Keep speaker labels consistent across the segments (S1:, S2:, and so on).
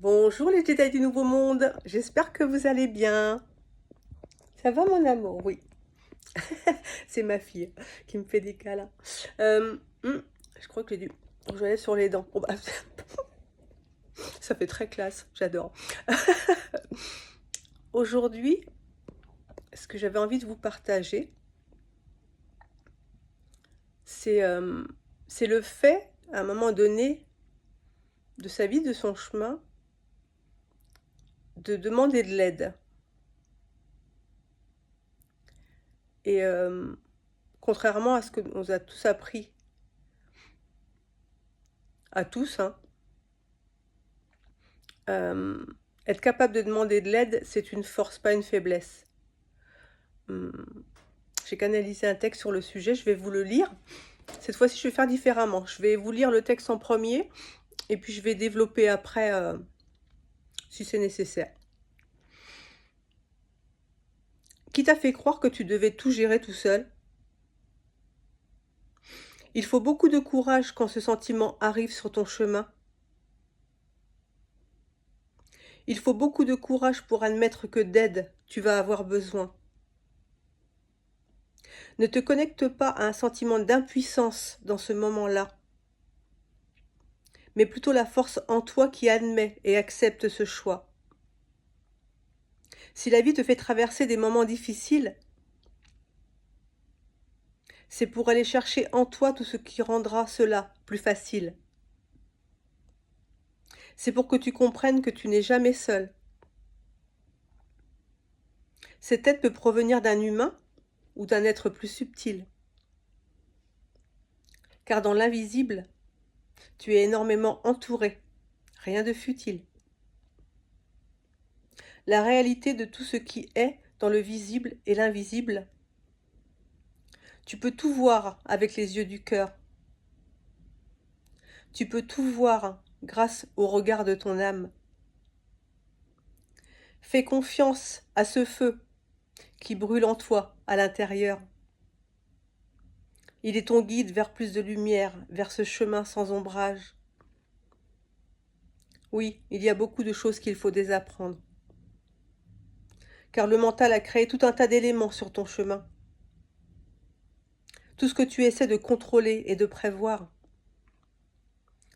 S1: Bonjour les Jedi du Nouveau Monde, j'espère que vous allez bien. Ça va mon amour? Oui, c'est ma fille qui me fait des câlins. Je crois que j'ai dû... Je vais aller sur les dents. Oh, bah, ça fait très classe, j'adore. Aujourd'hui, ce que j'avais envie de vous partager, c'est le fait, à un moment donné de sa vie, de son chemin, de demander de l'aide. Et contrairement à ce que nous a tous appris, à tous, hein, être capable de demander de l'aide, c'est une force, pas une faiblesse. J'ai canalisé un texte sur le sujet, je vais vous le lire. Cette fois-ci, je vais faire différemment. Je vais vous lire le texte en premier, et puis je vais développer après, si c'est nécessaire. Qui t'a fait croire que tu devais tout gérer tout seul? Il faut beaucoup de courage quand ce sentiment arrive sur ton chemin. Il faut beaucoup de courage pour admettre que d'aide, tu vas avoir besoin. Ne te connecte pas à un sentiment d'impuissance dans ce moment-là, mais plutôt la force en toi qui admet et accepte ce choix. Si la vie te fait traverser des moments difficiles, c'est pour aller chercher en toi tout ce qui rendra cela plus facile. C'est pour que tu comprennes que tu n'es jamais seul. Cette aide peut provenir d'un humain ou d'un être plus subtil. Car dans l'invisible, tu es énormément entouré, rien de futile. La réalité de tout ce qui est dans le visible et l'invisible. Tu peux tout voir avec les yeux du cœur. Tu peux tout voir grâce au regard de ton âme. Fais confiance à ce feu qui brûle en toi, à l'intérieur. Il est ton guide vers plus de lumière, vers ce chemin sans ombrage. Oui, il y a beaucoup de choses qu'il faut désapprendre. Car le mental a créé tout un tas d'éléments sur ton chemin. Tout ce que tu essaies de contrôler et de prévoir.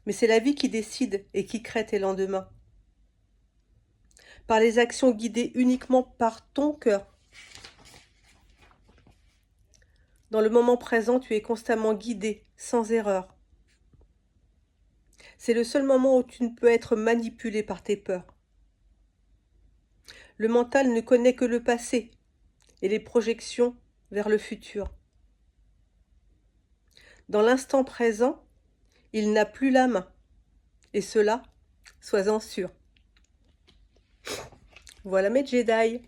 S1: Mais c'est la vie qui décide et qui crée tes lendemains. Par les actions guidées uniquement par ton cœur. Dans le moment présent, tu es constamment guidé, sans erreur. C'est le seul moment où tu ne peux être manipulé par tes peurs. Le mental ne connaît que le passé et les projections vers le futur. Dans l'instant présent, il n'a plus la main. Et cela, sois-en sûr. Voilà mes Jedi.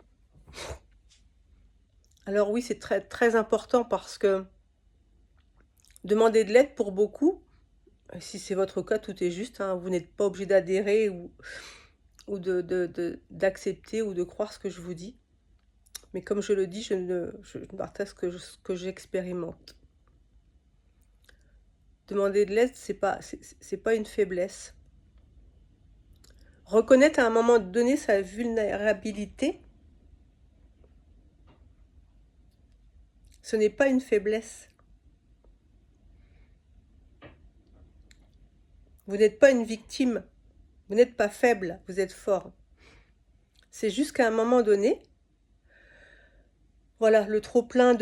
S1: Alors oui, c'est très, très important parce que demander de l'aide pour beaucoup, si c'est votre cas, tout est juste, hein, vous n'êtes pas obligé d'adhérer ou d'accepter ou de croire ce que je vous dis. Mais comme je le dis, je ne partage ce que j'expérimente. Demander de l'aide, c'est pas une faiblesse. Reconnaître à un moment donné sa vulnérabilité, ce n'est pas une faiblesse. Vous n'êtes pas une victime, vous n'êtes pas faible, vous êtes fort. C'est juste qu'à un moment donné, voilà, le trop-plein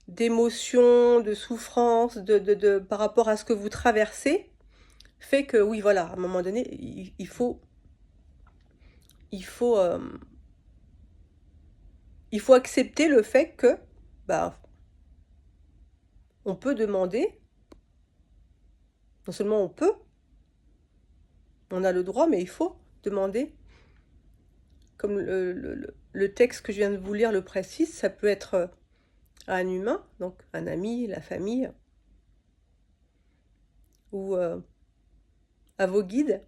S1: d'émotions, de souffrances, par rapport à ce que vous traversez, fait que, oui, voilà, à un moment donné, il faut accepter le fait que, bah, on peut demander, non seulement on peut, on a le droit, mais il faut demander. Comme le texte que je viens de vous lire le précise, ça peut être à un humain, donc un ami, la famille, ou à vos guides,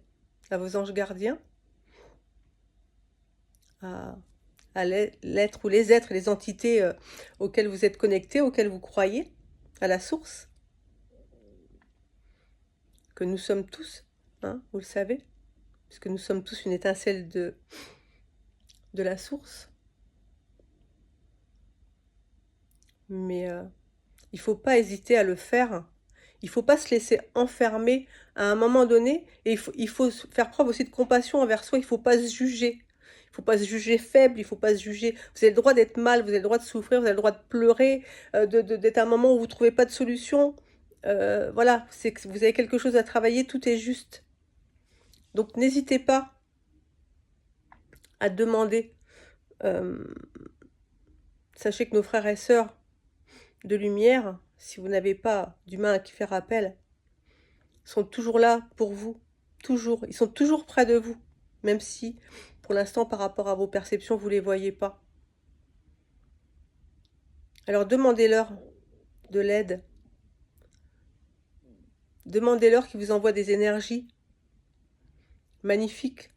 S1: à vos anges gardiens, à l'être ou les êtres, les entités auxquelles vous êtes connectés, auxquelles vous croyez, à la source, que nous sommes tous, hein, vous le savez. puisque nous sommes tous une étincelle de la source. Mais il ne faut pas hésiter à le faire. Il ne faut pas se laisser enfermer à un moment donné. Et il faut faire preuve aussi de compassion envers soi. Il ne faut pas se juger. Il ne faut pas se juger faible. Il ne faut pas se juger. Vous avez le droit d'être mal. Vous avez le droit de souffrir. Vous avez le droit de pleurer. D'être à un moment où vous ne trouvez pas de solution. Voilà, c'est que vous avez quelque chose à travailler. Tout est juste. Donc n'hésitez pas à demander. Sachez que nos frères et sœurs de lumière, si vous n'avez pas d'humain à qui faire appel, sont toujours là pour vous, toujours. Ils sont toujours près de vous, même si, pour l'instant, par rapport à vos perceptions, vous ne les voyez pas. Alors demandez-leur de l'aide. Demandez-leur qu'ils vous envoient des énergies magnifiques,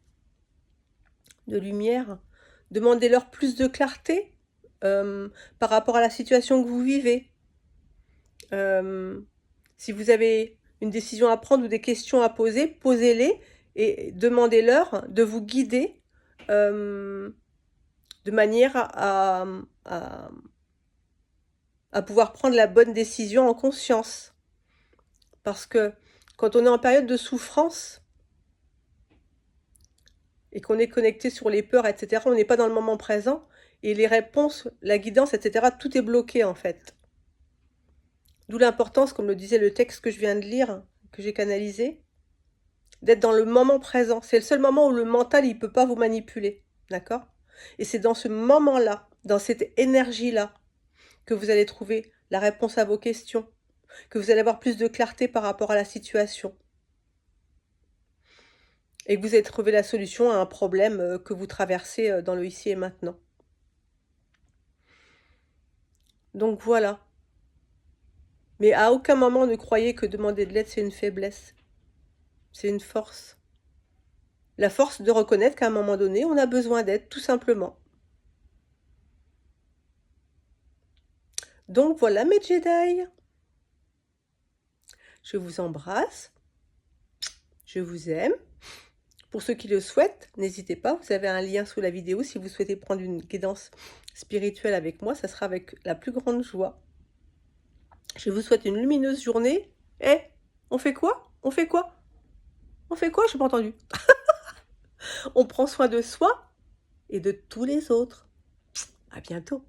S1: de lumière. Demandez-leur plus de clarté par rapport à la situation que vous vivez. Si vous avez une décision à prendre ou des questions à poser, posez-les et demandez-leur de vous guider de manière à pouvoir prendre la bonne décision en conscience. Parce que quand on est en période de souffrance et qu'on est connecté sur les peurs, etc., on n'est pas dans le moment présent et les réponses, la guidance, etc., tout est bloqué en fait. D'où l'importance, comme le disait le texte que je viens de lire, que j'ai canalisé, d'être dans le moment présent. C'est le seul moment où le mental, il ne peut pas vous manipuler. D'accord? Et c'est dans ce moment-là, dans cette énergie-là, que vous allez trouver la réponse à vos questions, que vous allez avoir plus de clarté par rapport à la situation. Et que vous allez trouver la solution à un problème que vous traversez dans le ici et maintenant. Donc voilà. Mais à aucun moment ne croyez que demander de l'aide, c'est une faiblesse. C'est une force. La force de reconnaître qu'à un moment donné, on a besoin d'aide, tout simplement. Donc voilà mes Jedi. Je vous embrasse. Je vous aime. Pour ceux qui le souhaitent, n'hésitez pas, vous avez un lien sous la vidéo. Si vous souhaitez prendre une guidance spirituelle avec moi, ça sera avec la plus grande joie. Je vous souhaite une lumineuse journée. Eh, on fait quoi? On fait quoi? On fait quoi? Je n'ai pas entendu. On prend soin de soi et de tous les autres. À bientôt.